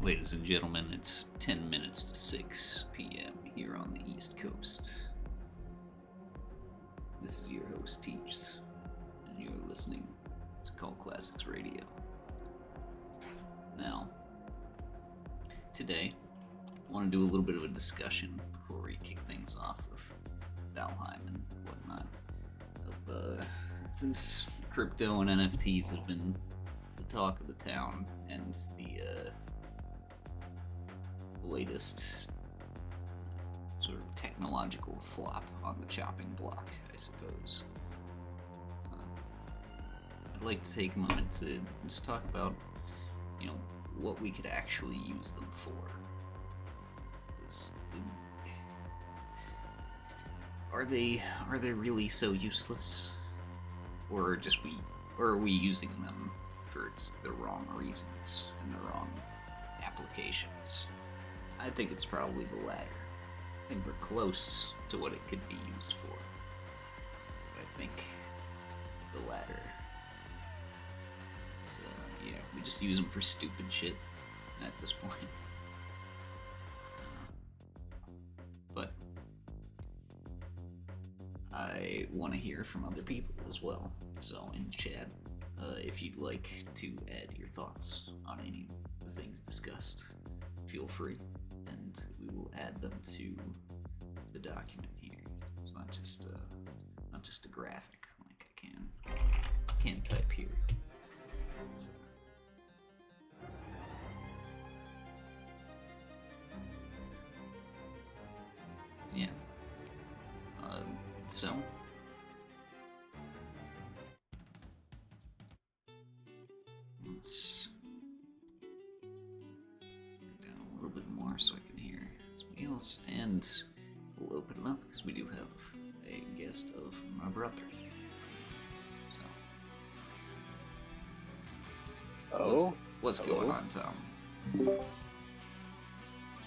Ladies and gentlemen, it's 10 minutes to 6 p.m. here on the East Coast. This is your host, Teach, and you're listening to Cult Classics Radio. Now, today, I want to do a little bit of a discussion before we kick things off with Valheim and whatnot. Since crypto and NFTs have been the talk of the town and the latest sort of technological flop on the chopping block, I suppose. I'd like to take a moment to just talk about, what we could actually use them for. Are they really so useless, or are we using them for just the wrong reasons and the wrong applications? I think it's probably the latter. I think we're close to what it could be used for. But I think the latter. So, we just use them for stupid shit at this point. But I want to hear from other people as well. So in the chat, if you'd like to add your thoughts on any of the things discussed, feel free, and we will add them to the document here. It's not just a graphic like I can type here. So. Yeah. So. Let's turn down a little bit more so I can hear somebody else, and we'll open it up because we do have a guest of my brother. So. Oh? What's going on, Tom?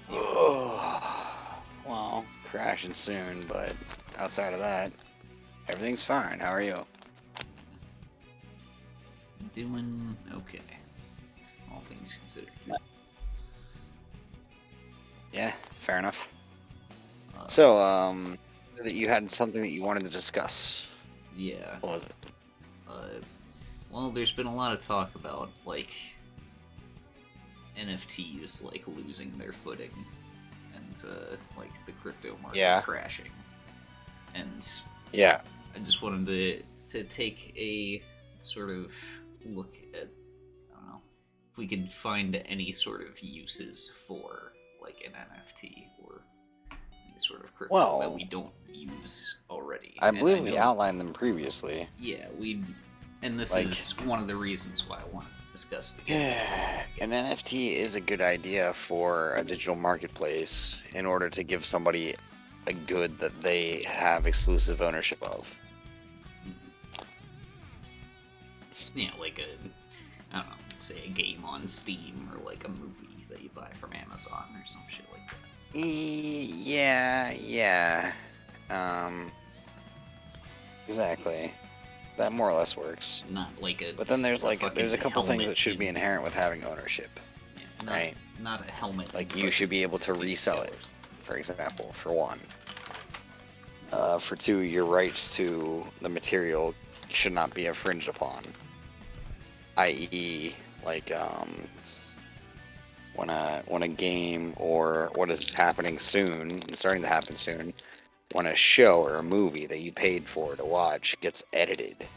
Oh, well, crashing soon, but outside of that, everything's fine. How are you? Doing okay, all things considered. Yeah, fair enough. So, that you had something that you wanted to discuss. Yeah. What was it? Well, there's been a lot of talk about, NFTs, losing their footing, and, the crypto market crashing. And yeah, I just wanted to take a sort of look at, I don't know, if we could find any sort of uses for, an NFT or any sort of crypto that we don't use already. I believe we outlined them previously. Yeah, and this is one of the reasons why I want to discuss it again. Yeah, an NFT is a good idea for a digital marketplace in order to give somebody a good that they have exclusive ownership of. Yeah, I don't know, say a game on Steam or a movie that you buy from Amazon or some shit like that. Yeah. Exactly. That more or less works. Not But then there's there's a couple things that should be inherent with having ownership. Yeah, right? Not a helmet. You should be able to resell it, for example, for one. For two, your rights to the material should not be infringed upon. I.e., when a game or what is happening soon, and starting to happen soon, when a show or a movie that you paid for to watch gets edited,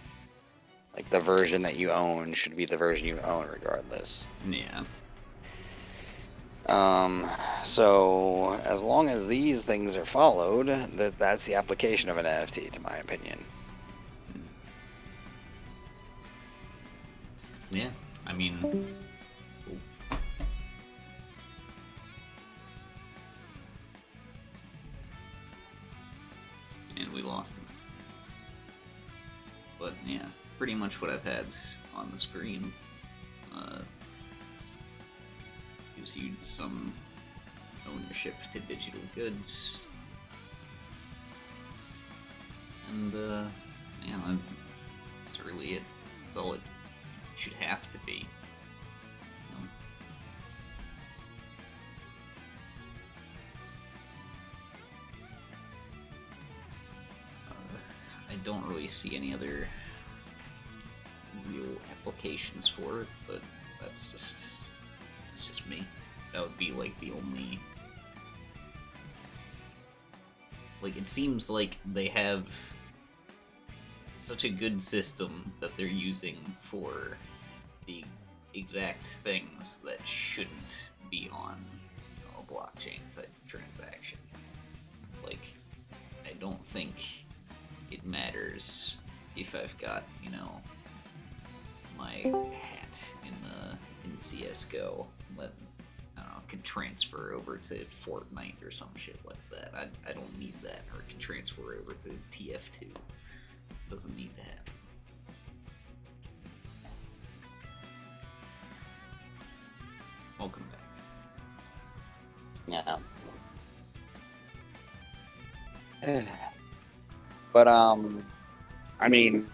the version that you own should be the version you own regardless. Yeah. So as long as these things are followed, that's the application of an NFT, to my opinion. Yeah, I mean, and we lost him. But yeah, pretty much what I've had on the screen gives you some ownership to digital goods, and yeah, that's really it. That's all it should have to be. don't really see any other real applications for it, but that's just it's just me. That would be like the only like it seems like they have such a good system that they're using for the exact things that shouldn't be on a blockchain type transaction. Like, I don't think it matters if I've got, my hat in CS:GO that I don't know can transfer over to Fortnite or some shit like that. I don't need that, or it can transfer over to TF2. Doesn't need to happen. Welcome back. Yeah. But I mean,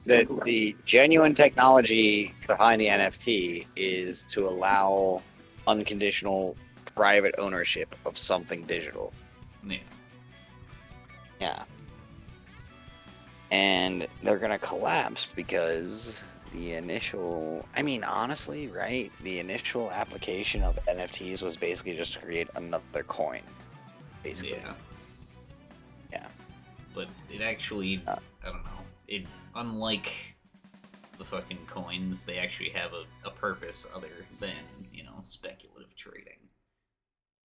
the genuine technology behind the NFT is to allow unconditional private ownership of something digital. Yeah. Yeah. And they're gonna collapse because the initial, I mean, honestly, right? The initial application of NFTs was basically just to create another coin, basically. Yeah. Yeah. But it actually, I don't know. It unlike the fucking coins, they actually have a purpose other than speculative trading.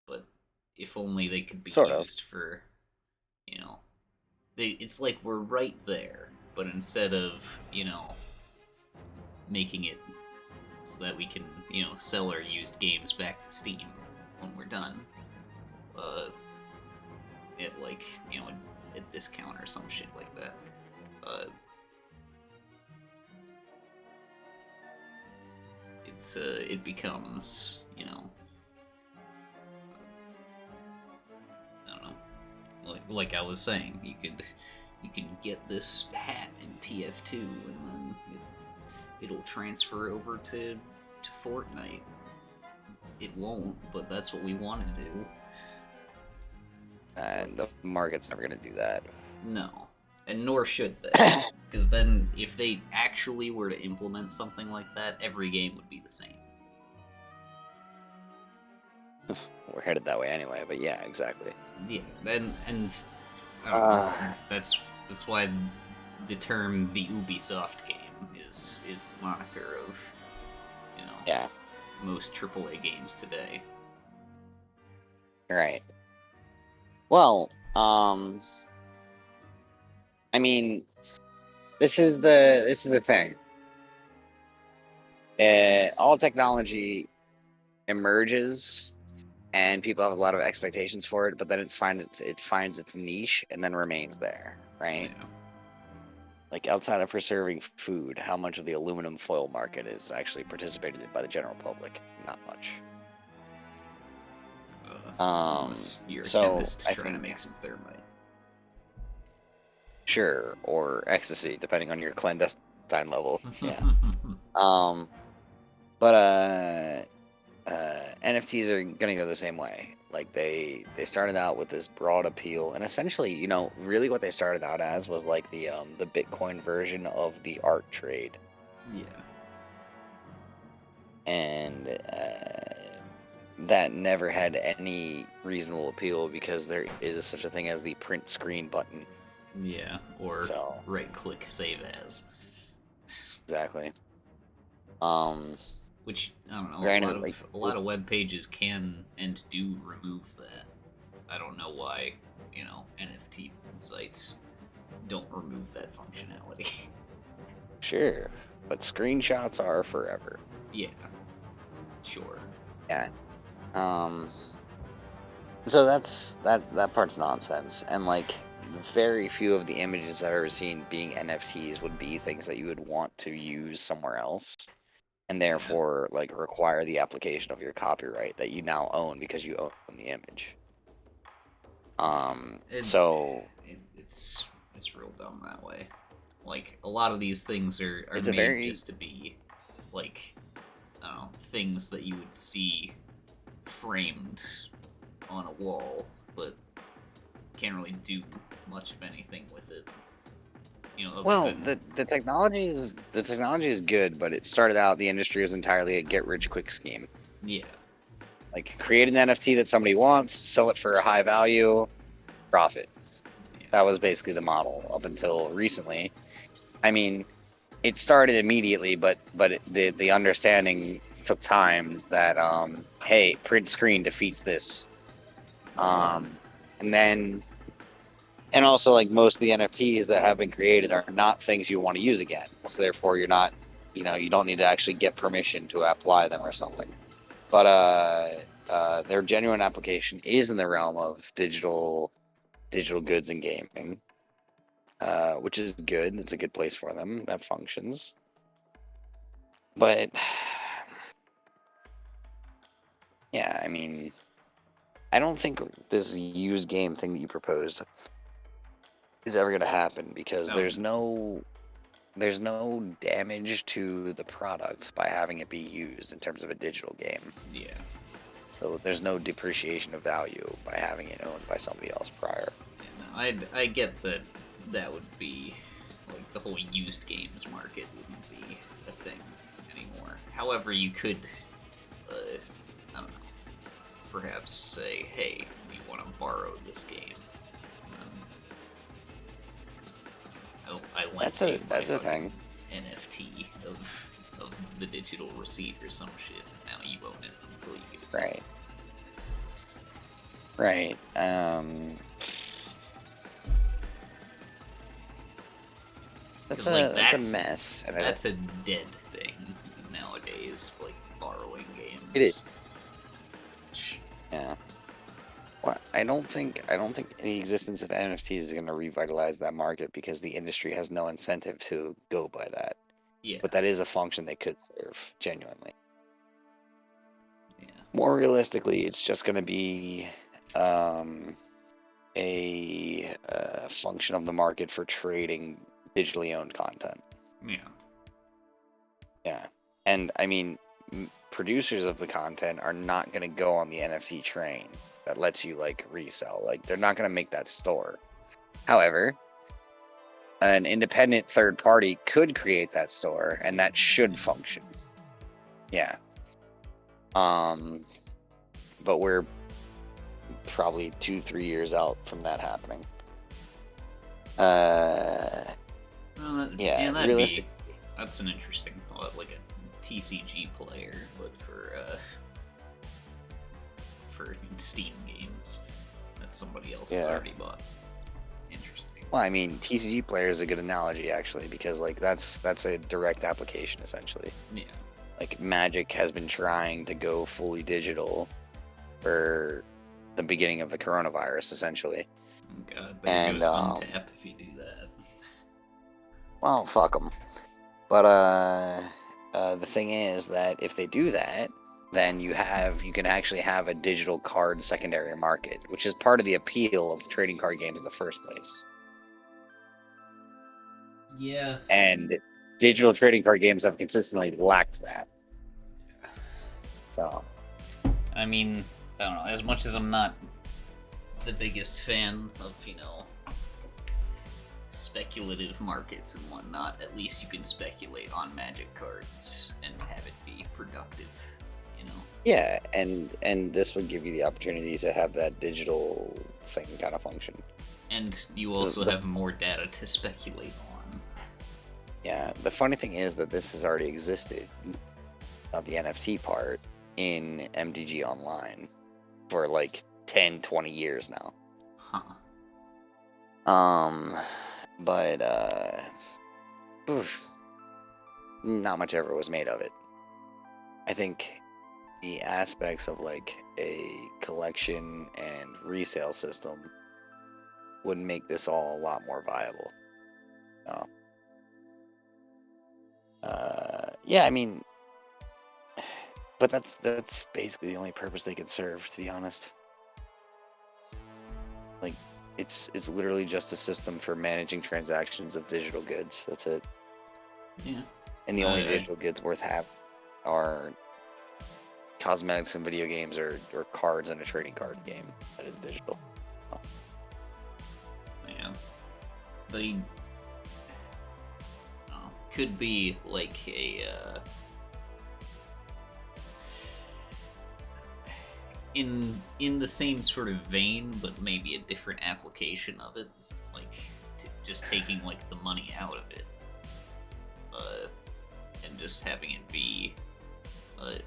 But if only they could be Sort of. used for, it's like we're right there, but instead of making it so that we can sell our used games back to Steam when we're done, at like a discount or some shit like that. It becomes I don't know, like I was saying, you can get this hat in TF2 and then it'll transfer over to Fortnite. It won't, but that's what we want to do. And the market's never gonna do that. No, and nor should they, because then if they actually were to implement something like that, every game would be the same. We're headed that way anyway, but yeah, exactly. Yeah, and I don't know, that's why the term the Ubisoft game is the moniker of yeah, most AAA games today. right. Well, I mean, this is the thing. All technology emerges, and people have a lot of expectations for it, but then it finds its niche and then remains there, right? Yeah. Like outside of preserving food, how much of the aluminum foil market is actually participated in by the general public? Not much. Unless you're a chemist trying to make some thermite. Sure, or ecstasy, depending on your clandestine level. Yeah. But NFTs are gonna go the same way. Like they started out with this broad appeal, and essentially, really what they started out as was like the Bitcoin version of the art trade. Yeah. And that never had any reasonable appeal because there is such a thing as the print screen button. Yeah, or right-click save as. Exactly. Which I don't know. Granted, a lot of web pages can and do remove that. I don't know why NFT sites don't remove that functionality. Sure, but screenshots are forever. Yeah. Sure. Yeah. So that part's nonsense, and like very few of the images I've ever seen being NFTs would be things that you would want to use somewhere else, and therefore like require the application of your copyright that you now own because you own the image. It's real dumb that way. Like a lot of these things are made just to be like things that you would see framed on a wall, but can't really do much of anything with it. other Well, than the technology is good, but it started out the industry was entirely a get rich quick scheme. yeah, Like create an NFT that somebody wants, sell it for a high value, profit. yeah, That was basically the model up until recently. I mean, it started immediately, but the understanding took time that hey, print screen defeats this. And then and also like most of the NFTs that have been created are not things you want to use again. So therefore you're not, you don't need to actually get permission to apply them or something. But their genuine application is in the realm of digital goods and gaming, which is good. It's a good place for them that functions. But yeah, I mean, I don't think this used game thing that you proposed is ever going to happen because oh, there's no damage to the product by having it be used in terms of a digital game. yeah. So there's no depreciation of value by having it owned by somebody else prior. Yeah, no, I get that that would be like the whole used games market wouldn't be a thing anymore. However, you could, I don't know, perhaps say, hey, we want to borrow this game. I lent That's you a my that's a fucking thing. NFT of the digital receipt or some shit. Now you own it until you get it. Right. Right. Because like that's a mess. And that's a dead thing nowadays, like borrowing games. it is. Yeah. Well, I don't think the existence of NFTs is going to revitalize that market because the industry has no incentive to go by that. Yeah, But that is a function they could serve genuinely. yeah, More realistically, it's just going to be um, a function of the market for trading digitally owned content. yeah, Yeah. And I mean, producers of the content are not going to go on the NFT train that lets you like resell. Like, they're not going to make that store. However, an independent third party could create that store and that should function. Yeah. But we're probably 2-3 years out from that happening. Well, Yeah, that'd realistic. that's an interesting thought, like a TCG player, but for Steam games that somebody else has Yeah. already bought. Interesting. Well, I mean, TCG player is a good analogy actually because like that's a direct application essentially. Yeah. Like Magic has been trying to go fully digital for the beginning of the coronavirus essentially. Oh god, there And goes Untap if you do that. well, fuck them. But the thing is that if they do that, then you can actually have a digital card secondary market, which is part of the appeal of trading card games in the first place. Yeah. And digital trading card games have consistently lacked that. So, I mean, I don't know. As much as I'm not the biggest fan of, speculative markets and whatnot, at least you can speculate on Magic cards and have it be productive, yeah, and this would give you the opportunity to have that digital thing kind of function. And you also have more data to speculate on. Yeah, the funny thing is that this has already existed, not the NFT part, in MTG Online for like 10, 20 years now. Huh. But not much ever was made of it. I think the aspects of like a collection and resale system would make this all a lot more viable. Yeah, I mean, but that's basically the only purpose they could serve, to be honest. Like, it's literally just a system for managing transactions of digital goods. That's it. Yeah. And the only digital goods worth having are cosmetics in video games or cards in a trading card game that is digital. Yeah. could be like a in the same sort of vein, but maybe a different application of it, like just taking like the money out of it, uh, and just having it be,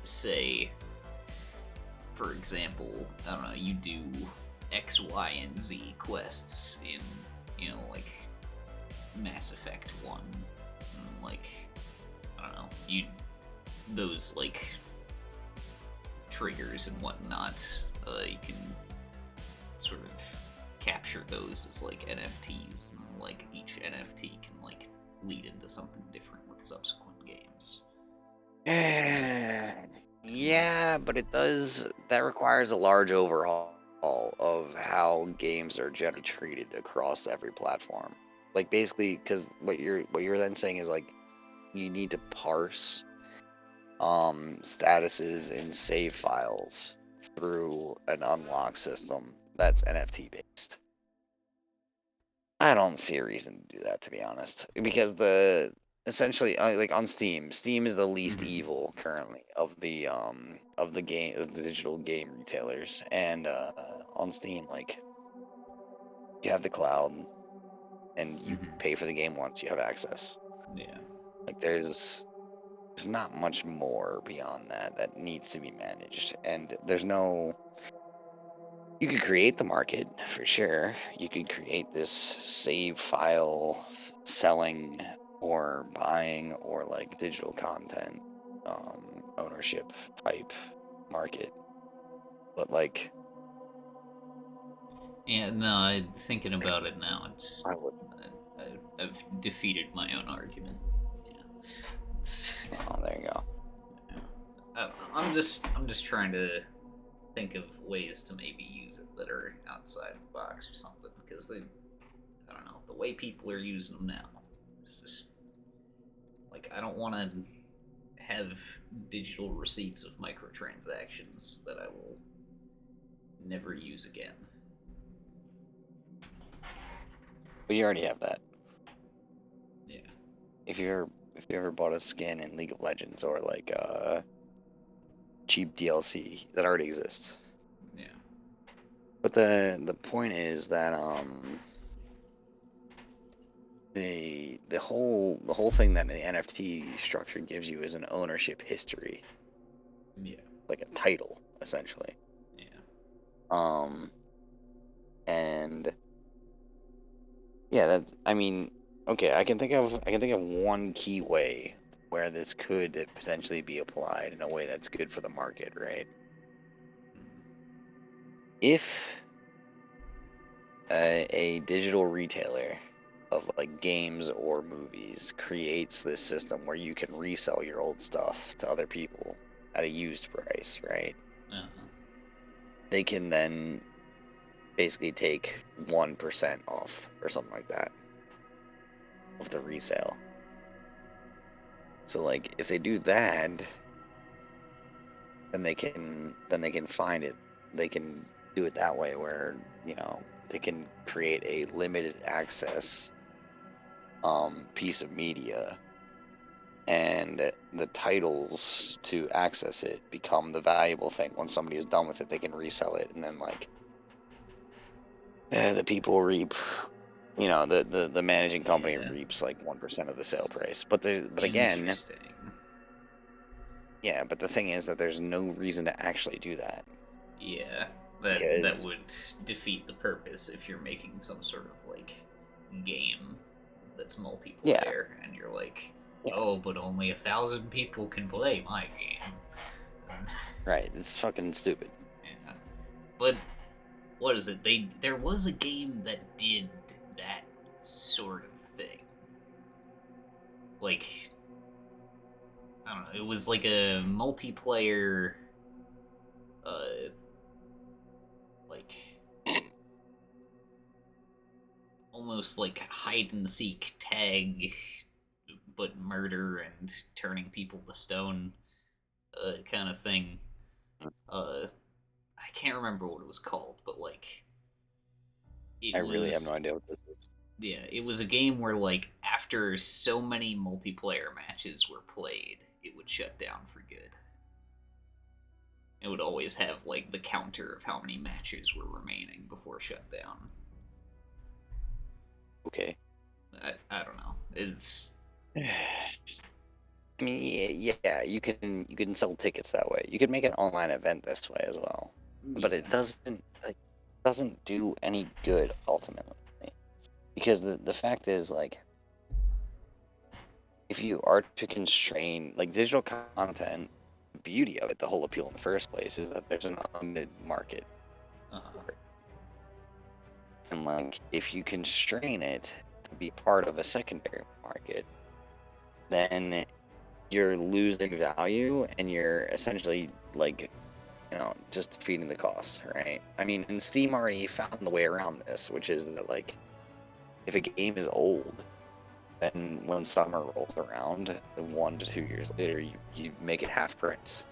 say, for example, I don't know, you do X, Y, and Z quests in, like Mass Effect 1. Like, I don't know, those, like, triggers and whatnot, you can sort of capture those as, like, NFTs, and, like, each NFT can, like, lead into something different with subsequent games. Yeah, but that requires a large overhaul of how games are generally treated across every platform. Like basically, because what you're then saying is like you need to parse statuses and save files through an unlock system that's NFT based. I don't see a reason to do that, to be honest, because essentially like on Steam is the least Mhm. evil currently of the digital game retailers, and on Steam, like, you have the cloud and you Mhm. pay for the game once you have access. Yeah. Like there's not much more beyond that needs to be managed, and there's no. You could create the market for sure. You could create this save file selling or buying or like digital content ownership type market. But like Yeah, no, thinking about it now, I would I've defeated my own argument. Yeah. oh there you go. I'm just trying to think of ways to maybe use it that are outside the box or something, because I don't know, the way people are using them now, it's just like I don't want to have digital receipts of microtransactions that I will never use again. But you already have that. Yeah. If you ever bought a skin in League of Legends or like cheap DLC that already exists. Yeah. But the point is that the whole thing that the NFT structure gives you is an ownership history, Yeah. like a title essentially. Yeah. Um, and yeah, that I mean, okay, I can think of one key way where this could potentially be applied in a way that's good for the market, right? If a digital retailer of like games or movies creates this system where you can resell your old stuff to other people at a used price, right? Uh-huh. They can then basically take 1% off or something like that of the resale. So like if they do that, then they can find it. They can do it that way where, they can create a limited access piece of media, and the titles to access it become the valuable thing. When somebody is done with it, they can resell it, and then like the people reap. The managing company Yeah. reaps like 1% of the sale price. But again, Interesting. yeah. But the thing is that there's no reason to actually do that Yeah. That because would defeat the purpose if you're making some sort of like game that's yeah, multiplayer and you're like, yeah, oh, but only 1,000 people can play my game. right. It's fucking stupid. Yeah. But what is it? There was a game that did that sort of thing. Like, I don't know, it was like a multiplayer, uh like almost like hide and seek tag, but murder and turning people to stone, kind of thing. uh I can't remember what it was called, but like I it really have no was idea what this is. Yeah, it was a game where like after so many multiplayer matches were played, it would shut down for good. It would always have like the counter of how many matches were remaining before shutdown. Okay. I don't know. It's I mean, yeah, you can sell tickets that way. You could make an online event this way as well, but it yeah. doesn't do any good ultimately, because the fact is, like, if you are to constrain like digital content, the beauty of it, the whole appeal in the first place, is that there's an unlimited market Uh, for it. And like, if you constrain it to be part of a secondary market, then you're losing value and you're essentially like, just feeding the cost, right? I mean, and Steam already found the way around this, which is that, like, if a game is old, then when summer rolls around, 1 to 2 years later, you make it half price.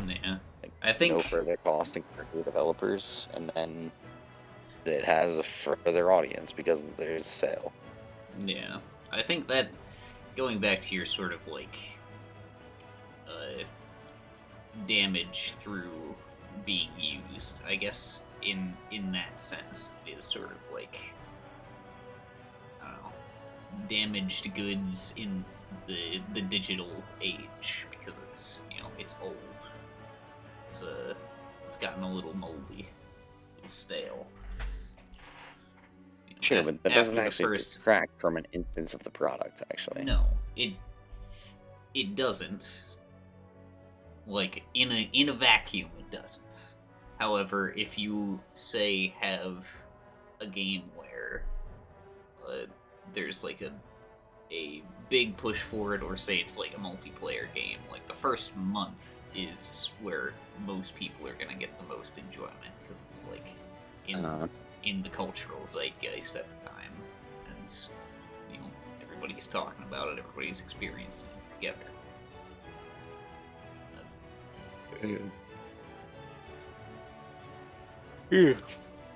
yeah. Like, I no think further costing for your developers, and then it has a further audience because there's a sale. yeah. I think that going back to your sort of like uh damage through being used, I guess in that sense it is sort of like I don't know, damaged goods in the digital age because it's old. It's gotten a little moldy, a little stale. Sure, but that doesn't After the actually first, detract from an instance of the product, actually. no, it doesn't. Like in a vacuum, it doesn't. However, if you say have a game where uh, there's like a big push for it, or say it's like a multiplayer game, like the first month is where most people are gonna get the most enjoyment because it's like in Uh, in the cultural zeitgeist at the time, and you know everybody's talking about it, everybody's experiencing it together. yeah.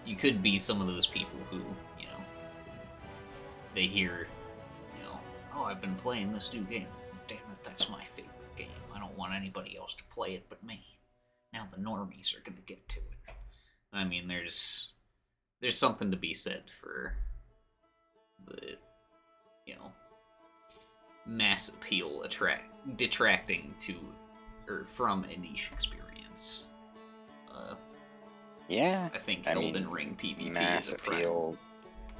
You could be some of those people who, you know, they hear, oh, I've been playing this new game. Damn it, that's my favorite game. I don't want anybody else to play it but me. Now the normies are gonna get to it. I mean, there's something to be said for the, you know, mass appeal detracting to or from a niche experience. Uh, Yeah, I think I Elden mean, Ring PvP is mass a appeal.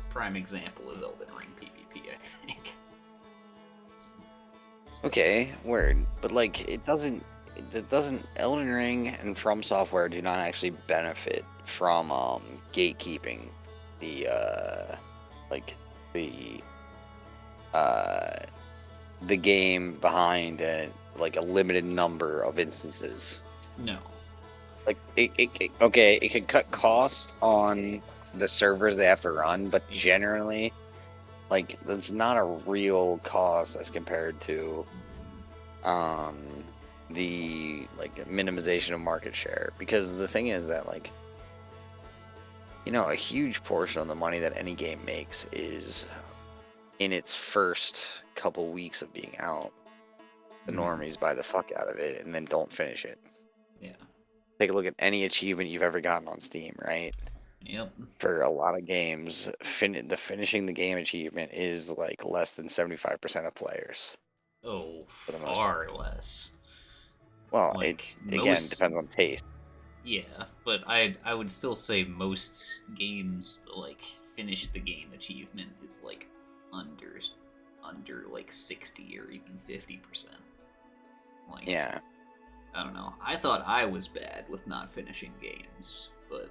prime example is Elden Ring PvP. I think. Okay, word, but like, it doesn't. Elden Ring and From Software do not actually benefit from gatekeeping the like the uh the game behind like a limited number of instances. No. Like, okay, it can cut costs on the servers they have to run, but generally, like, that's not a real cost as compared to um the like minimization of market share. Because the thing is that, like, a huge portion of the money that any game makes is in its first couple weeks of being out. The normies buy the fuck out of it and then don't finish it. Yeah. Take a look at any achievement you've ever gotten on Steam, right? Yep. For a lot of games, the finishing the game achievement is like less than 75% of players Oh, for the most part. far less. Well, it Like again most, depends on taste. yeah, but I would still say most games like finish the game achievement is like under under like 60 or even 50%. Like Yeah, I don't know. I thought I was bad with not finishing games, but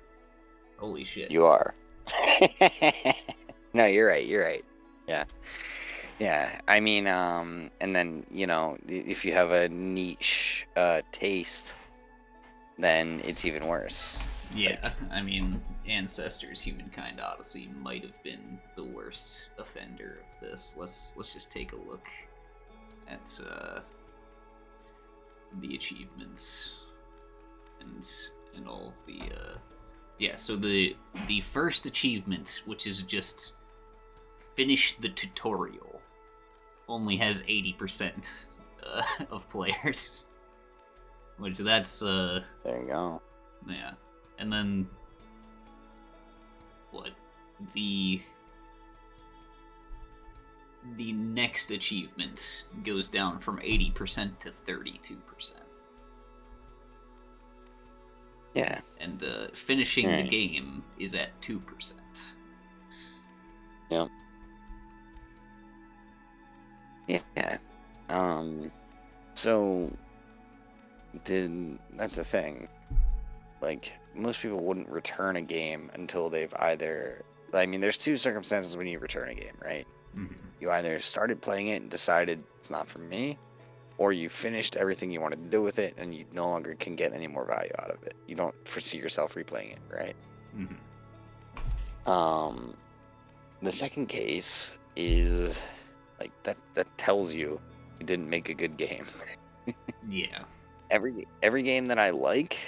holy shit. you are. No, you're right. You're right. Yeah. Yeah. I mean, and then, if you have a niche taste, then it's even worse. Yeah, Like, I mean, Ancestors Humankind Odyssey might have been the worst offender of this. Let's just take a look at the achievements and and all of the yeah. So the first achievement, which is just finish the tutorial only has 80% of players. Which that's, There you go. yeah. And then, what? The next achievement goes down from 80% to 32%. Yeah. And finishing the Right. game is at 2%. Yep. Yeah. So that's the thing. Like, most people wouldn't return a game until they've either, I mean, there's two circumstances when you return a game, right? Mm-hmm. You either started playing it and decided it's not for me, or you finished everything you wanted to do with it and you no longer can get any more value out of it. You don't foresee yourself replaying it, right? Mm-hmm. The second case is like that tells you didn't make a good game. Yeah. Every game that I like,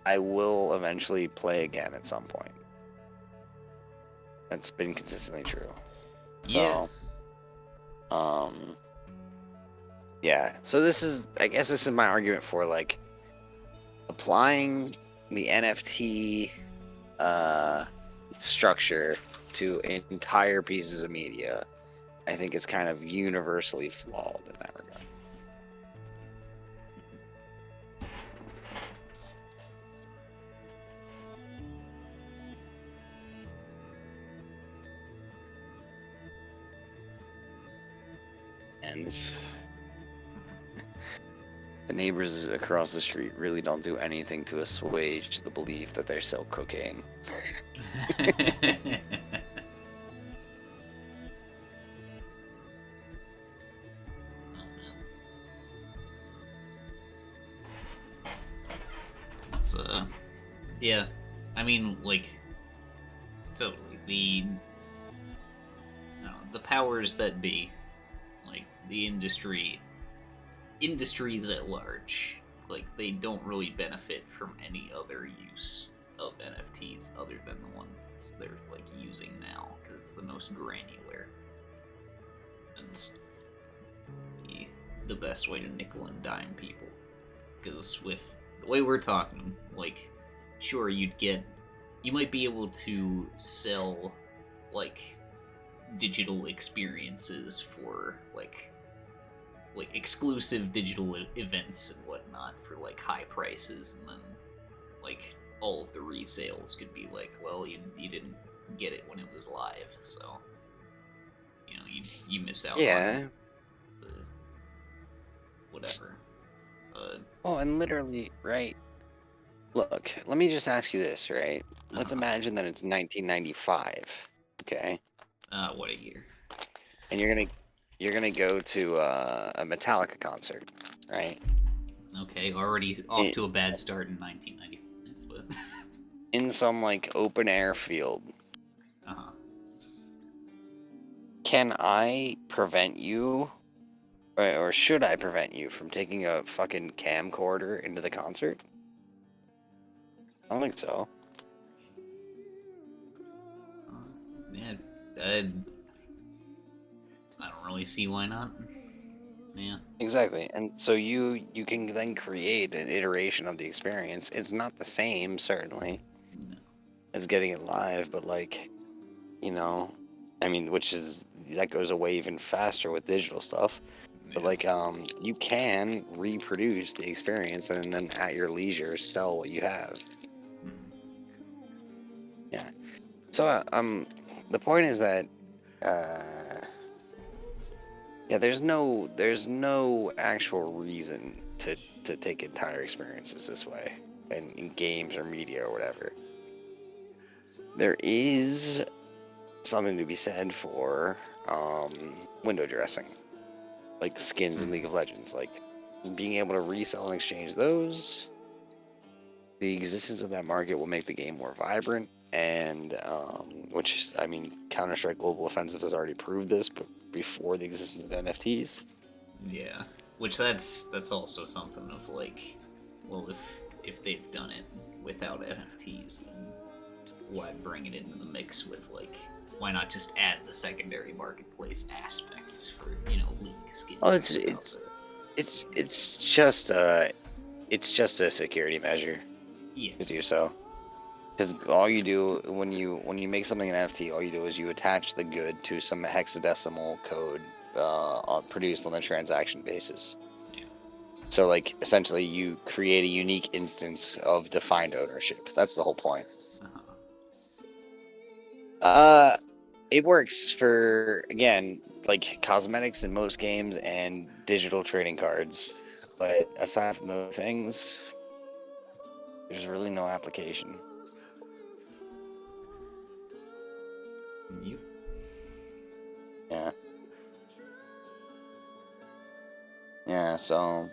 I will eventually play again at some point. That's been consistently true. Yeah. So, yeah. So I guess this is my argument for like applying the NFT structure to entire pieces of media. I think is kind of universally flawed in that regard. And the neighbors across the street really don't do anything to assuage the belief that they sell cocaine. It's, yeah. I mean, like, totally. The powers that be, like, the industries at large, like, they don't really benefit from any other use of NFTs other than the ones they're, like, using now, because it's the most granular. And the best way to nickel and dime people. Because with the way we're talking, like, sure, you might be able to sell, like, digital experiences for, like exclusive digital events and whatnot for, like, high prices, and then, like, all of the resales could be like, well, you didn't get it when it was live, so, you miss out Yeah. on the whatever. Oh, and literally, right? Look, let me just ask you this, right? Let's imagine that it's 1995, okay? What a year. And you're gonna go to a Metallica concert, right? Okay, already off to a bad start in 1995, but In some like open air field. uh-huh. Can I prevent you, or should I prevent you from taking a fucking camcorder into the concert? I don't think so. Yeah, I don't really see why not. Yeah. Exactly. And so you can then create an iteration of the experience. It's not the same, certainly, No. as getting it live, but like, I mean, that goes away even faster with digital stuff. But Yeah. like, you can reproduce the experience and then at your leisure sell what you have. Mhm. Yeah. So, the point is that, yeah, there's no actual reason to take entire experiences this way in games or media or whatever. There is something to be said for window dressing, like skins in League of Legends, like being able to resell and exchange those. The existence of that market will make the game more vibrant, and which, I mean, Counter-Strike Global Offensive has already proved this, but before the existence of NFTs. Yeah. Which that's also something of, like, well, if they've done it without NFTs, then why bring it into the mix with, like, why not just add the secondary marketplace aspects for league skins? Well, without it's just a security measure yeah. to do so. Because all you do when you make something an NFT, all you do is you attach the good to some hexadecimal code produced on the transaction basis. Yeah. So like essentially you create a unique instance of defined ownership. That's the whole point. It works for, again, like cosmetics in most games and digital trading cards. But aside from those things, there's really no application. Yep. Yeah. Yeah, so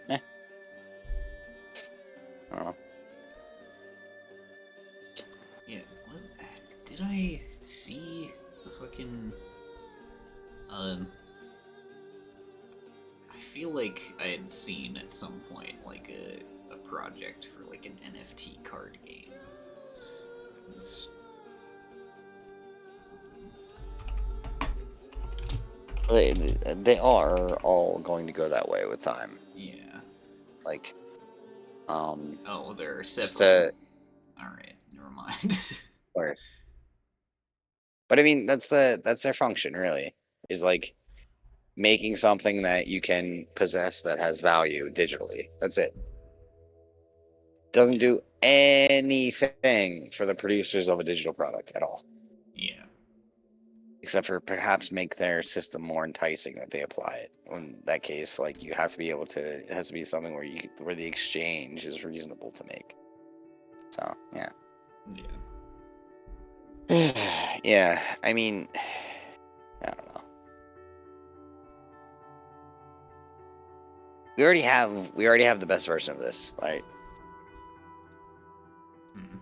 I don't know. Yeah, what did I see the fucking I feel like I had seen at some point like a project for like an NFT card game. It's, They are all going to go that way with time. yeah. Like, Oh, there are just several. Alright, never mind. or, but I mean, that's their function, really, is like making something that you can possess that has value digitally. That's it. Doesn't Yeah. do anything for the producers of a digital product at all, Yeah. except for perhaps make their system more enticing that they apply it. In that case, like you have to be able to, it has to be something where the exchange is reasonable to make. So yeah, Yeah. yeah. I mean, I don't know. We already have the best version of this, right? Hmm.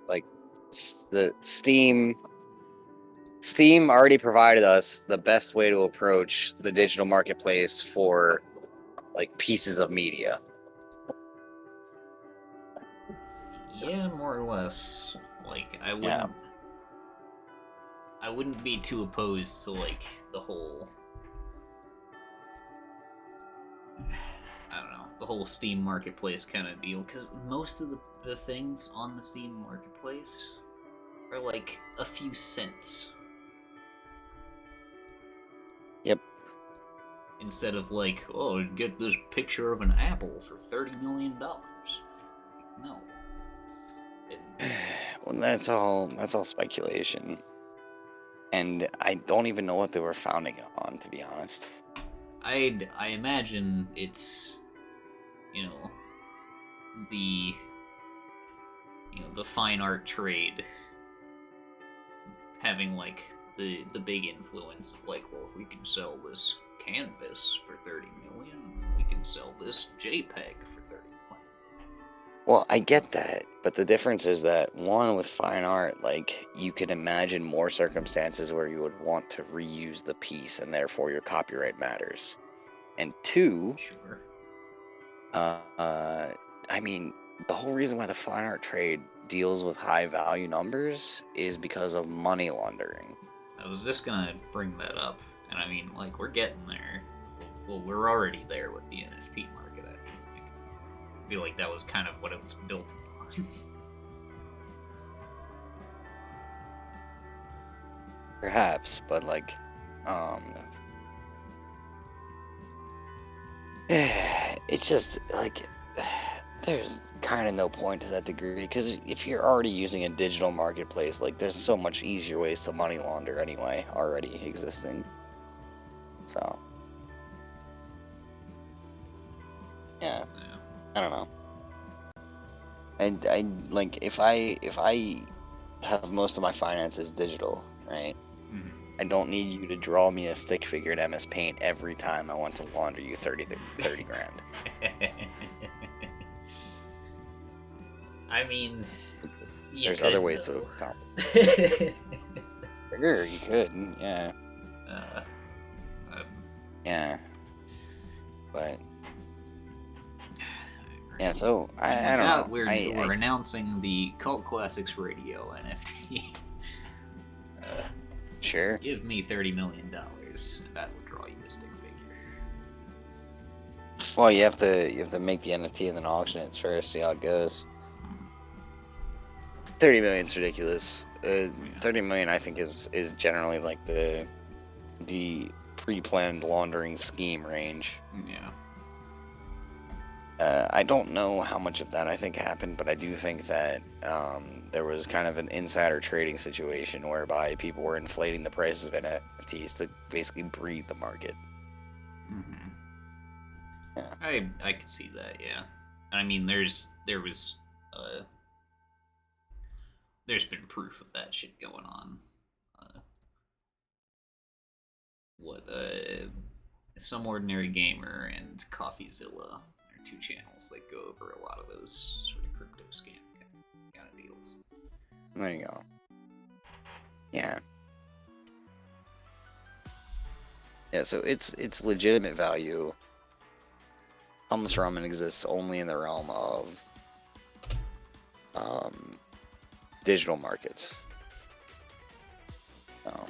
Like the Steam already provided us the best way to approach the digital marketplace for like pieces of media. Yeah, more or less. Like Yeah. I wouldn't be too opposed to like the whole I don't know, the whole Steam Marketplace kind of deal, because most of the things on the Steam Marketplace are like a few cents. Yep. Instead of like, oh, get this picture of an apple for $30 million. No. It, Well, that's all speculation. And I don't even know what they were founding it on, to be honest. I imagine it's, you know, the the fine art trade having like the big influence of like, well, if we can sell this canvas for 30 million, we can sell this JPEG for 30 million. Well, I get that, but the difference is that one, with fine art, like you can imagine more circumstances where you would want to reuse the piece and therefore your copyright matters. And two, Sure. I mean, the whole reason why the fine art trade deals with high value numbers is because of money laundering. I was just gonna bring that up, and I mean, like, we're getting there. Well, we're already there with the NFT market. I feel like that was kind of what it was built upon. Perhaps, but like, it's just like there's kind of no point to that degree because if you're already using a digital marketplace, like there's so much easier ways to money launder anyway, already existing. So, yeah, Yeah. I don't know. And I like if I have most of my finances digital, right? Mhm. I don't need you to draw me a stick figure in MS Paint every time I want to launder you 30 grand. I mean, you There's could, other ways to though. accomplish. Sure, you could, yeah. uh, um, Yeah. But Yeah, so And I with don't that, know. we're announcing the Cult Classics Radio NFT. Sure. Give me $30 million, and I will draw you a stick figure. Well, you have to make the NFT and then auction it first, see how it goes. 30 million is ridiculous. 30 million, I think, is generally like the pre-planned laundering scheme range. Yeah. I don't know how much of that I think happened, but I do think that there was kind of an insider trading situation whereby people were inflating the prices of NFTs to basically breed the market. Mm-hmm. Yeah. I could see that. Yeah. I mean, there's been proof of that shit going on. Some Ordinary Gamer and CoffeeZilla are two channels that go over a lot of those sort of crypto scam kind of deals. There you go. Yeah. Yeah, so its legitimate value comes from and exists only in the realm of digital markets. So.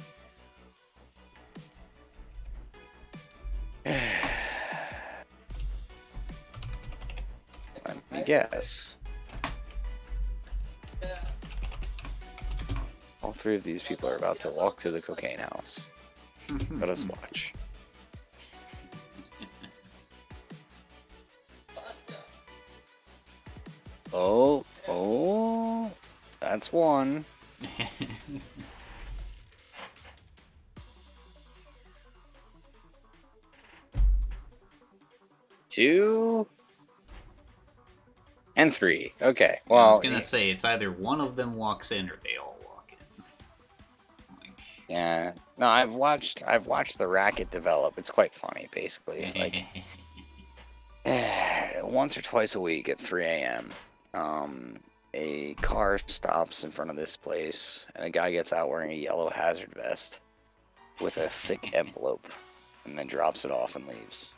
Let me guess. All three of these people are about to walk to the cocaine house. Let us watch. Oh, that's one. Two. And three. Okay. Well, I was gonna say it's either one of them walks in or they all walk in. Like... Yeah. No, I've watched the racket develop. It's quite funny, basically. Like once or twice a week at 3 a.m. A car stops in front of this place, and a guy gets out wearing a yellow hazard vest with a thick envelope, and then drops it off and leaves.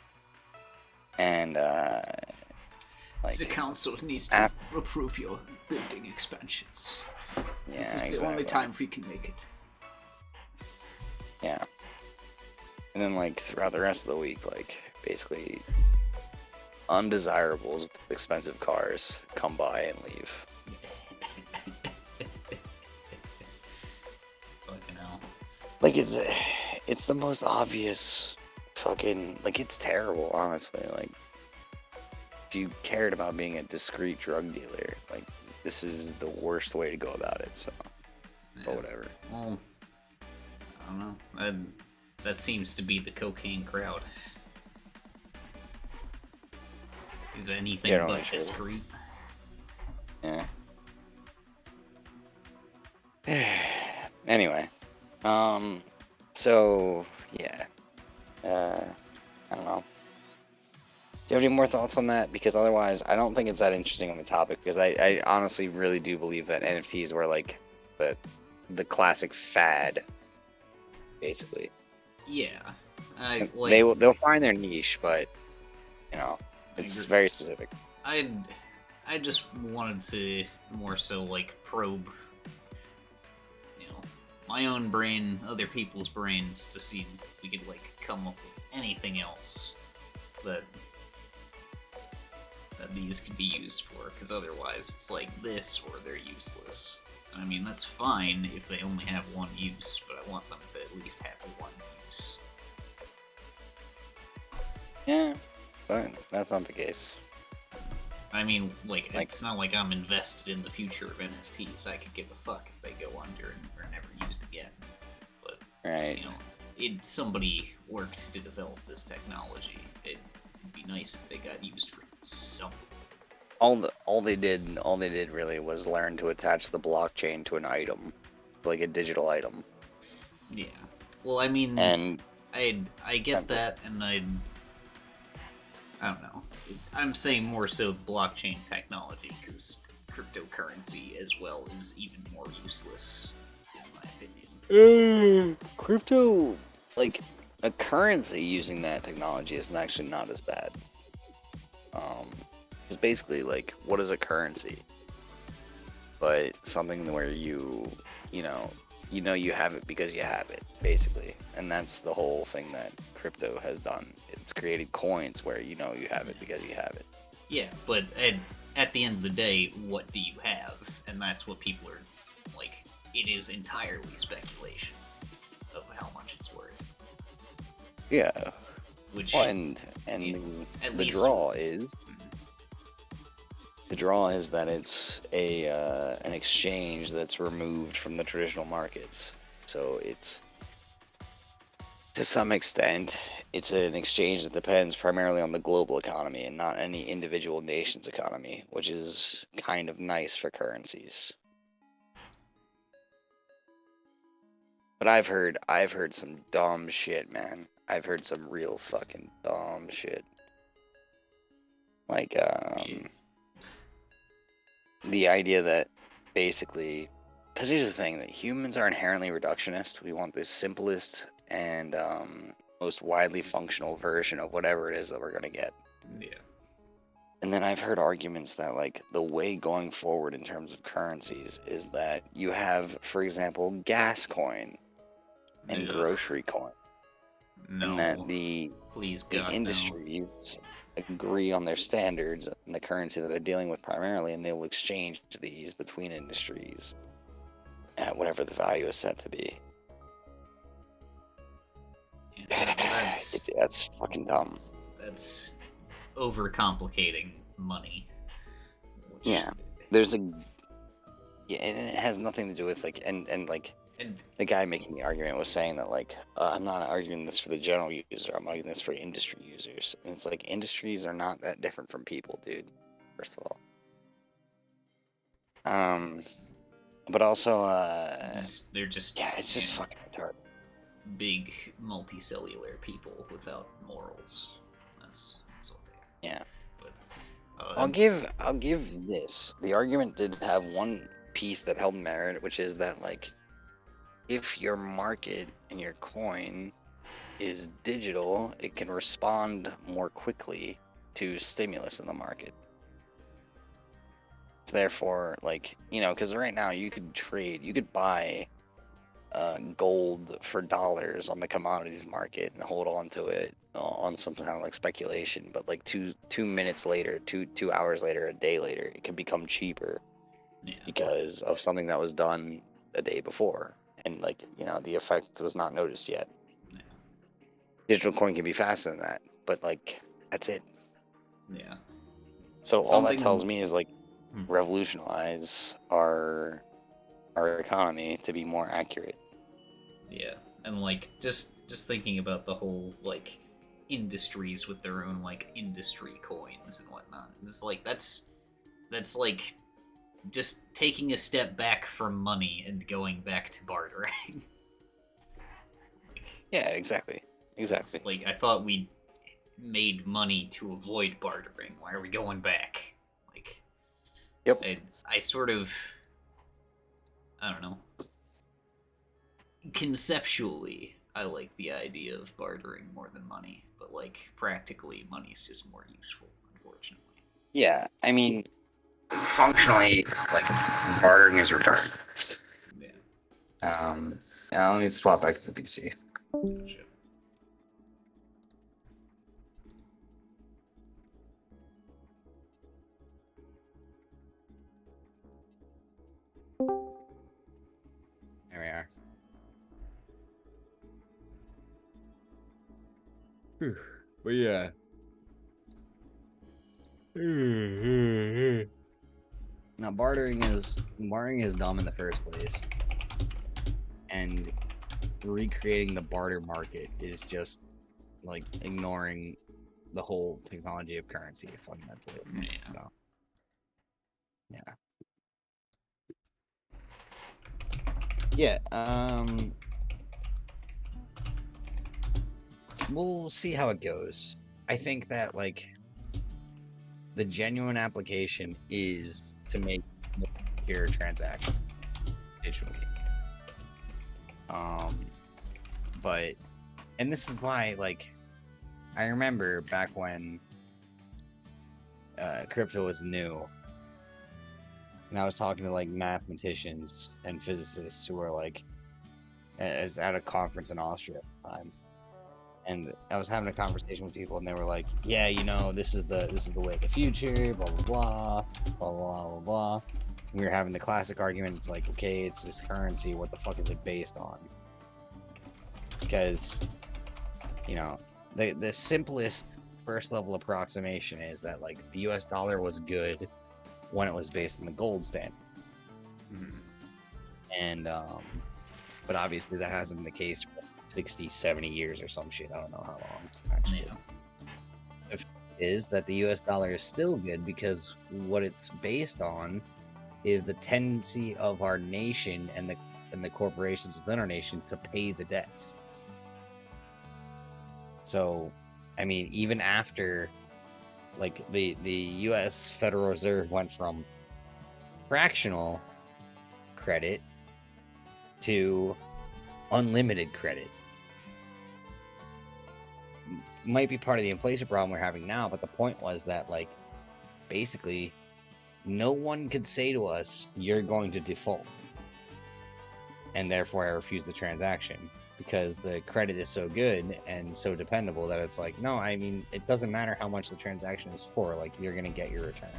And the council needs to approve your building expansions. This is the only time we can make it. Yeah. And then, like, throughout the rest of the week, like, basically, undesirables with expensive cars come by and leave. Fucking hell. Like, it's the most obvious fucking, like, it's terrible, honestly. Like, if you cared about being a discreet drug dealer, like, this is the worst way to go about it, so. Yeah. But whatever. Well, I don't know. That seems to be the cocaine crowd. Is anything but discreet. Yeah. Anyway. So, yeah. I don't know. Do you have any more thoughts on that? Because otherwise, I don't think it's that interesting on the topic, because I honestly really do believe that NFTs were, like, the classic fad, basically. Yeah. They'll find their niche, but, you know, it's very specific. I just wanted to more so, like, probe, you know, my own brain, other people's brains, to see if we could, like, come up with anything else that these could be used for, because otherwise it's like this or they're useless. I mean, that's fine if they only have one use, but I want them to at least have one use. Yeah, but that's not the case. I mean, like it's not like I'm invested in the future of NFTs. I could give a fuck if they go under and are never used again. But, right. You know, somebody worked to develop this technology. It'd be nice if they got used for something. All they did really was learn to attach the blockchain to an item, like a digital item. Yeah. Well, I mean, and I get that, and I don't know. I'm saying more so the blockchain technology, because cryptocurrency as well is even more useless, in my opinion. Crypto, like a currency using that technology is actually not as bad. It's basically like, what is a currency? But something where you know, you have it because you have it, basically. And that's the whole thing that crypto has done. It's created coins where you have it because you have it. Yeah, but at the end of the day, what do you have? And that's what people are like. It is entirely speculation of how much it's worth. Yeah. Which, Well, and yeah, at the least draw is that it's an exchange that's removed from the traditional markets. So it's, to some extent, it's an exchange that depends primarily on the global economy and not any individual nation's economy, which is kind of nice for currencies. But I've heard some dumb shit, man. I've heard some real fucking dumb shit. Like yeah. the idea that basically, because here's the thing, that humans are inherently reductionist. We want the simplest and most widely functional version of whatever it is that we're gonna get. Yeah. And then I've heard arguments that, like, the way going forward in terms of currencies is that you have, for example, gas coin and Ugh. grocery coin, No. and that the Please, God, no. industries agree on their standards and the currency that they're dealing with primarily, and they will exchange these between industries at whatever the value is set to be. Yeah, That's fucking dumb. That's overcomplicating money. Which, Yeah, there's a and it has nothing to do with like and like and the guy making the argument was saying that, like, I'm not arguing this for the general user, I'm arguing this for industry users. And it's like, industries are not that different from people, dude. First of all, but also they're just yeah, it's just fucking retarded. big multicellular people without morals. That's what they are. Yeah. But I'll give this. The argument did have one piece that held merit, which is that, like, if your market and your coin is digital, it can respond more quickly to stimulus in the market. So therefore, like, because right now you could buy gold for dollars on the commodities market and hold on to it on some kind of like speculation, but like 2 minutes later, 2 hours later, a day later, it can become cheaper because of something that was done a day before, and like the effect was not noticed yet. Digital coin can be faster than that, but like that's it. Yeah. So all that tells me is, like, revolutionize our economy to be more accurate. Yeah, and like just thinking about the whole like industries with their own like industry coins and whatnot. It's like that's like just taking a step back from money and going back to bartering. Yeah, exactly. It's like, I thought we made money to avoid bartering. Why are we going back? Like, yep. I sort of, I don't know. Conceptually, I like the idea of bartering more than money, but like practically, money's just more useful, unfortunately. Yeah, I mean, functionally, like, bartering is retarded. Yeah. Now let me swap back to the PC. Gotcha. There we are. But yeah. Now bartering is dumb in the first place, and recreating the barter market is just like ignoring the whole technology of currency fundamentally. Yeah. So, yeah. Yeah. We'll see how it goes. I think that, like, the genuine application is to make more secure transactions digitally. But, and this is why, like, I remember back when crypto is new. And I was talking to like mathematicians and physicists who were like, I was at a conference in Austria at the time, and I was having a conversation with people, and they were like, "Yeah, this is the way of the future, blah blah blah, blah blah blah blah." And we were having the classic argument. It's like, okay, it's this currency. What the fuck is it based on? Because the simplest first level approximation is that like the U.S. dollar was good when it was based on the gold standard, and but obviously that hasn't been the case for 60, 70 years or some shit. I don't know how long actually. Yeah. If is that the US dollar is still good because what it's based on is the tendency of our nation and the corporations within our nation to pay the debts. So, I mean, even after like the US Federal Reserve went from fractional credit to unlimited credit. Might be part of the inflation problem we're having now, but the point was that like basically no one could say to us you're going to default, and therefore I refuse the transaction because the credit is so good and so dependable that it's like, no, I mean, it doesn't matter how much the transaction is for, like you're gonna get your return.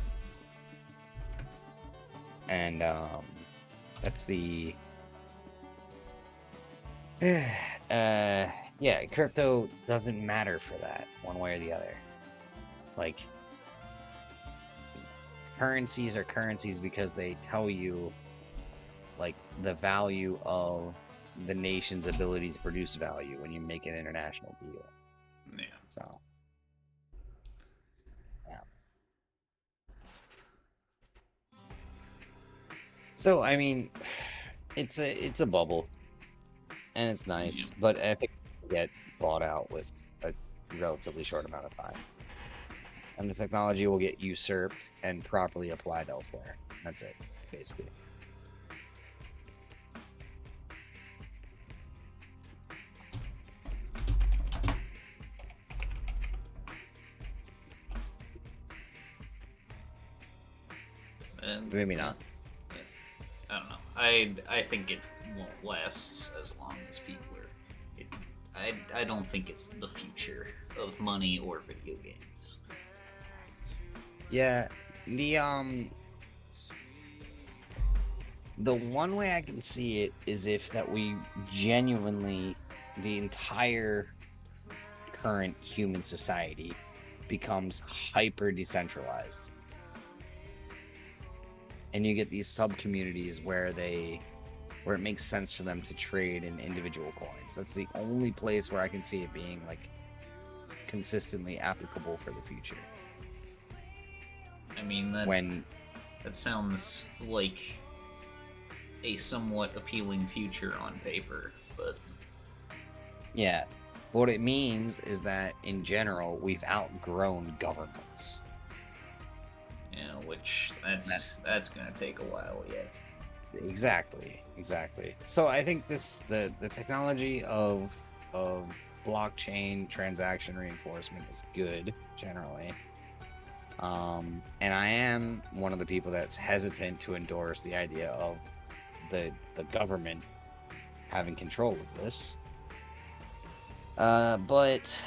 And that's the yeah, crypto doesn't matter for that one way or the other. Like, currencies are currencies because they tell you like the value of the nation's ability to produce value when you make an international deal. Yeah. So yeah. So I mean, it's a bubble, and it's nice, Yeah. but I think it'll get bought out with a relatively short amount of time, and the technology will get usurped and properly applied elsewhere. That's it, basically. And Maybe not. yeah, I don't know. I think it won't last as long as people are. I don't think it's the future of money or video games. Yeah, the one way I can see it is if that we genuinely, the entire current human society becomes hyper decentralized, and you get these sub communities where it makes sense for them to trade in individual coins. That's the only place where I can see it being like consistently applicable for the future. I mean that sounds like a somewhat appealing future on paper, but yeah, what it means is that in general we've outgrown governments. which that's gonna take a while yet. Exactly. So I think the technology of blockchain transaction reinforcement is good generally. And I am one of the people that's hesitant to endorse the idea of the government having control of this. But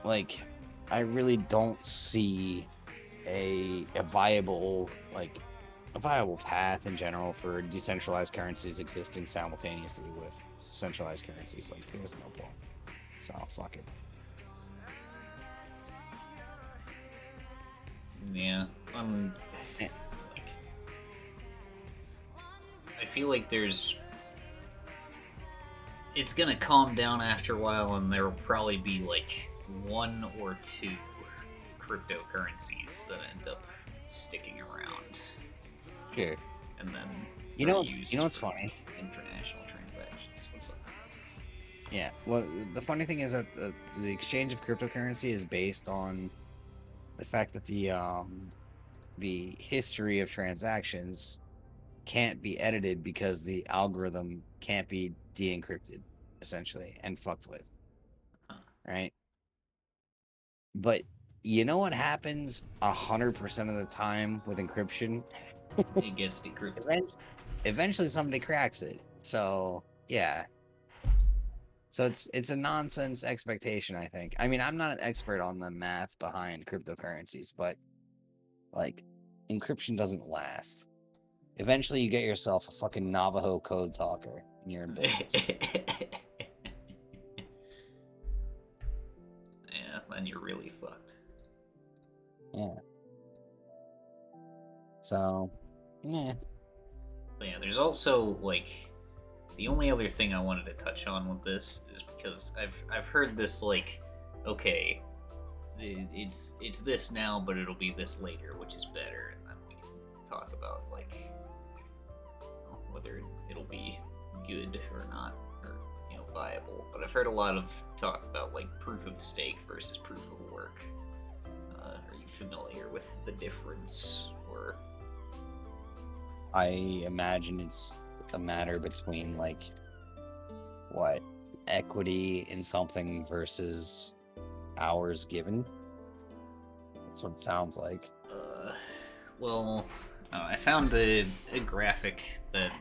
like, I really don't see a viable path in general for decentralized currencies existing simultaneously with centralized currencies. Like, there's no point. So fuck it. Yeah, Eh, like I feel like it's gonna calm down after a while, and there will probably be like one or two cryptocurrencies that end up sticking around, Sure. and then You are know used what's for funny? international transactions. What's up? Yeah. Well, the funny thing is that the exchange of cryptocurrency is based on the fact that the history of transactions can't be edited because the algorithm can't be de-encrypted, essentially, and fucked with, Huh. right? But you know what happens 100% of the time with encryption? It gets decrypted. Eventually somebody cracks it. So yeah. So it's a nonsense expectation, I think. I mean, I'm not an expert on the math behind cryptocurrencies, but like encryption doesn't last. Eventually you get yourself a fucking Navajo code talker and you're in business. Yeah, then you're really fucked. Yeah. So, yeah. But yeah, there's also like the only other thing I wanted to touch on with this is because I've heard this like, okay, it's this now, but it'll be this later, which is better, and then we can talk about like whether it'll be good or not, or viable. But I've heard a lot of talk about like proof of stake versus proof of work. Are you familiar with the difference, or? I imagine it's a matter between like what equity in something versus hours given. That's what it sounds like. Well, I found a graphic that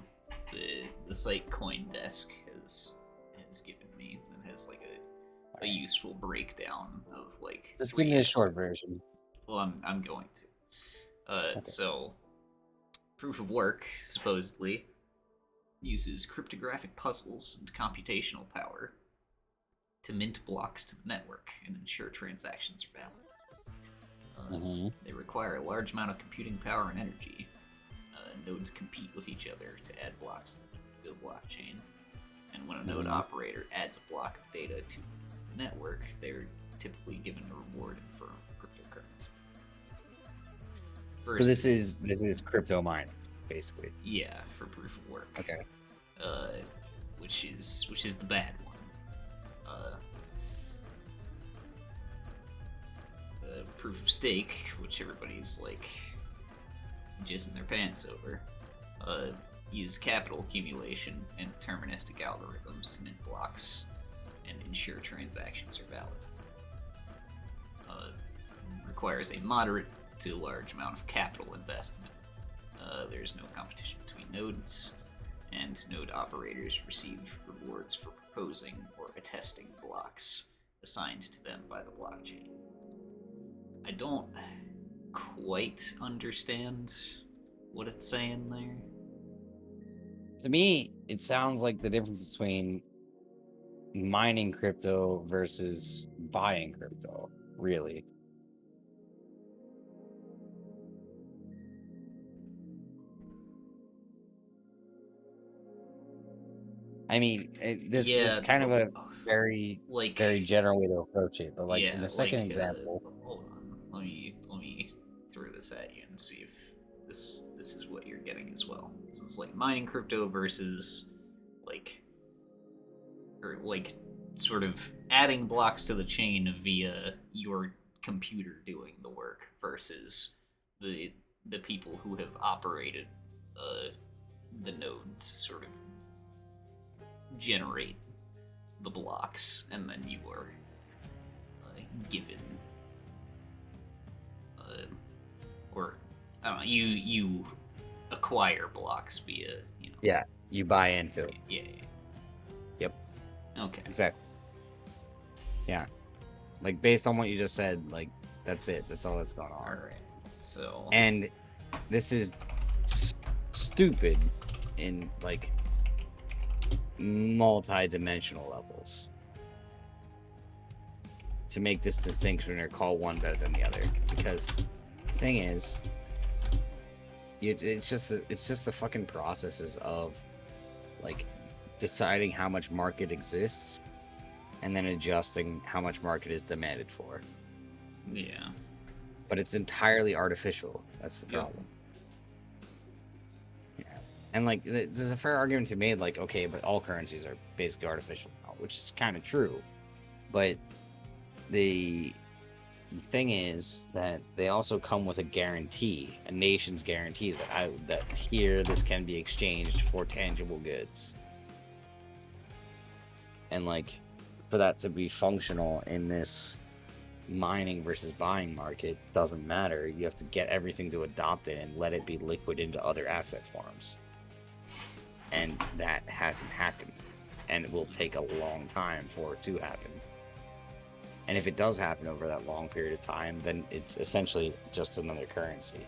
the site CoinDesk has given me that has like a useful breakdown of like. Just give me a short version. Well, I'm going to. Okay. So, proof of work supposedly uses cryptographic puzzles and computational power to mint blocks to the network and ensure transactions are valid. They require a large amount of computing power and energy. Nodes compete with each other to add blocks to the blockchain. And when a node operator adds a block of data to the network, they're typically given a reward in firm cryptocurrency. So this is crypto mining, basically. Yeah, for proof of work. Okay. Which is the bad one. The proof of stake, which everybody's like jizzing their pants over, use capital accumulation and deterministic algorithms to mint blocks and ensure transactions are valid. Requires a moderate to large amount of capital investment. There's no competition between nodes, and node operators receive rewards for proposing or attesting blocks assigned to them by the blockchain. I don't quite understand what it's saying there. To me, it sounds like the difference between mining crypto versus buying crypto, really. I mean, it's kind of a very general way to approach it, but like in the second example, hold on, let me throw this at you and see if this is what you're getting as well. So it's like mining crypto versus sort of adding blocks to the chain via your computer doing the work versus the people who have operated the nodes sort of generate the blocks, and then you are given or I don't know, you acquire blocks via yeah, you buy into it. Yeah. Yep. Okay. Exactly. Yeah. Like based on what you just said, like that's it. That's all that's going on. All right. So. And this is stupid in like multi-dimensional levels to make this distinction or call one better than the other, because the thing is it's just the fucking processes of like deciding how much market exists and then adjusting how much market is demanded for. Yeah. But it's entirely artificial. That's the problem. And like, there's a fair argument to be made, like, okay, but all currencies are basically artificial now, which is kind of true. But the thing is that they also come with a guarantee, a nation's guarantee that here this can be exchanged for tangible goods. And like, for that to be functional in this mining versus buying market doesn't matter. You have to get everything to adopt it and let it be liquid into other asset forms. And that hasn't happened. And it will take a long time for it to happen. And if it does happen over that long period of time, then it's essentially just another currency.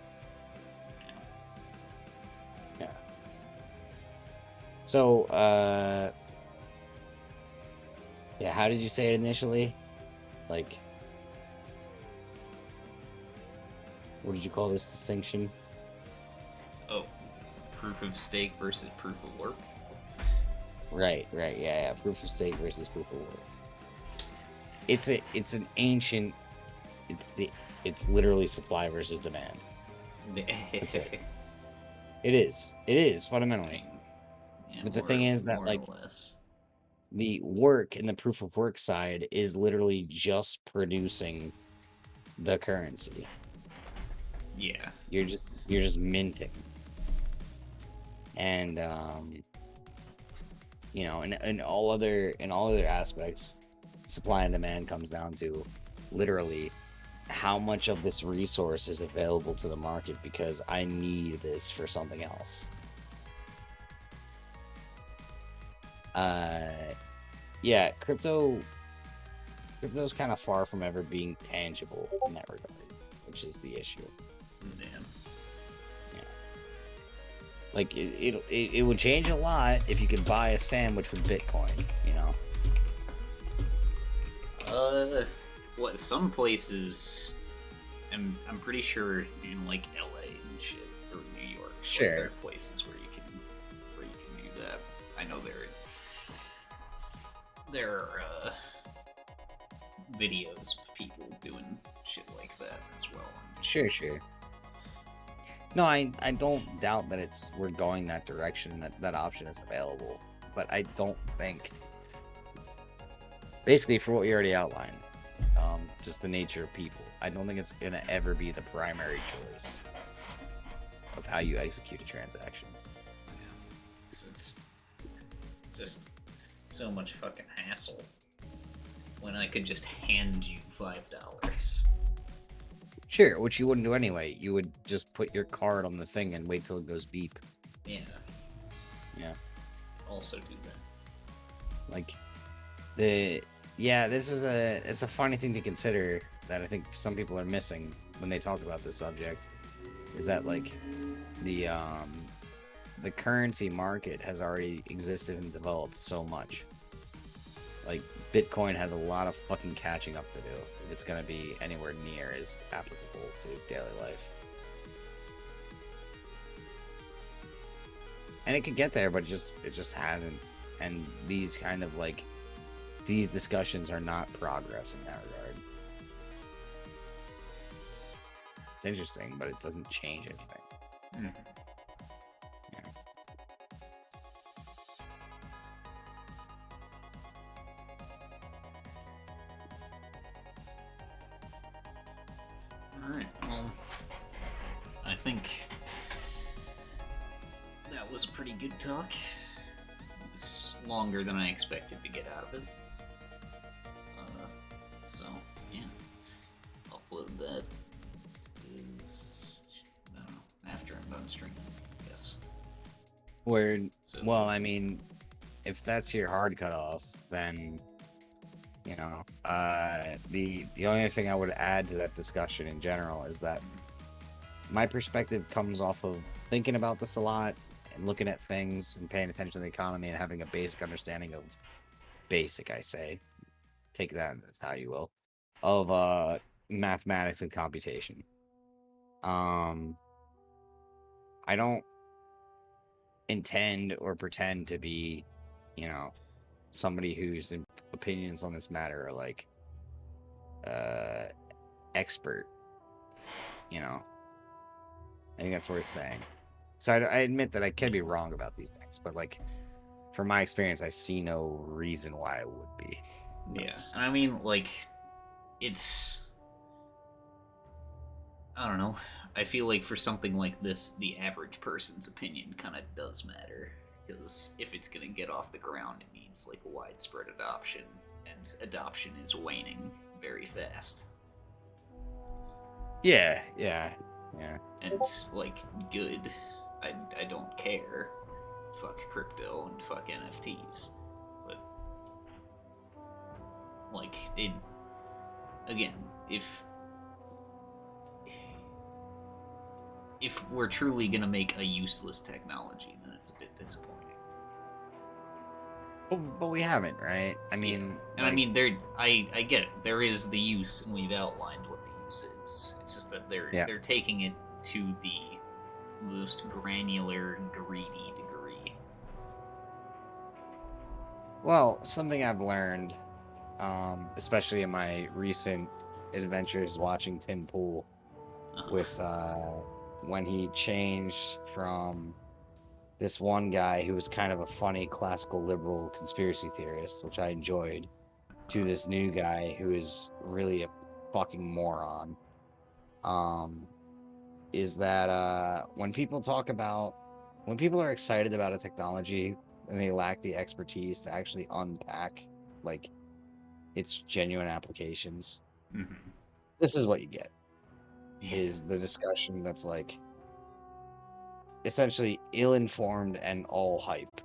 Yeah. So, yeah, how did you say it initially? Like, what did you call this distinction? Oh, proof of stake versus proof of work. Right, yeah. Proof of stake versus proof of work. It's an ancient. It's literally supply versus demand. That's it. It is fundamentally. Yeah, But the thing is that, more like, or less. the work and the proof of work side is literally just producing the currency. Yeah. You're just minting. And you know, in all other aspects, supply and demand comes down to literally how much of this resource is available to the market because I need this for something else. Yeah, crypto's kind of far from ever being tangible in that regard, which is the issue. Yeah. Like it would change a lot if you could buy a sandwich with Bitcoin, you know. What some places, I'm pretty sure in like LA and shit or New York, Sure. like, there are places where you can do that. I know there are videos of people doing shit like that as well. Sure. No, I don't doubt that we're going that direction, that option is available. But I don't think, basically for what you already outlined, just the nature of people, I don't think it's gonna ever be the primary choice of how you execute a transaction. It's just so much fucking hassle when I could just hand you $5. Sure, which you wouldn't do anyway. You would just put your card on the thing and wait till it goes beep. Yeah. Also do that. Like, this is it's a funny thing to consider that I think some people are missing when they talk about this subject, is that like the currency market has already existed and developed so much. Like, Bitcoin has a lot of fucking catching up to do if it's gonna be anywhere near as applicable to daily life. And it could get there, but it just hasn't. And these kind of like these discussions are not progress in that regard. It's interesting, but it doesn't change anything. Mm-hmm. Alright, well, I think that was a pretty good talk. It's longer than I expected to get out of it. So, yeah. I'll upload that I don't know, after I'm done streaming, I guess. Well, I mean, if that's your hard cutoff, then you know, the only thing I would add to that discussion in general is that my perspective comes off of thinking about this a lot and looking at things and paying attention to the economy and having a basic understanding of I say, take that as how you will, of mathematics and computation. I don't intend or pretend to be, you know, somebody whose opinions on this matter are like expert, you know. I think that's worth saying. So I admit that I can be wrong about these things, but like, from my experience, I see no reason why I would be. Yeah, and I mean, like, it's... I don't know. I feel like for something like this, the average person's opinion kind of does matter. Because if it's going to get off the ground, it needs, like, a widespread adoption. And adoption is waning very fast. Yeah. and like good. I don't care. Fuck crypto and fuck NFTs, but like it again. If we're truly gonna make a useless technology, then it's a bit disappointing. But we haven't, right? I mean, And I mean, I get it. There is the use, and we've outlined what the use is. It's just that they're taking it to the most granular, greedy degree. well, something I've learned, especially in my recent adventures watching Tim Pool, with when he changed from this one guy who was kind of a funny classical liberal conspiracy theorist, which I enjoyed, to this new guy who is really a fucking moron. Is that when people are excited about a technology and they lack the expertise to actually unpack like its genuine applications, Mm-hmm. this is what you get. Yeah. Is the discussion that's like essentially ill-informed and all hype.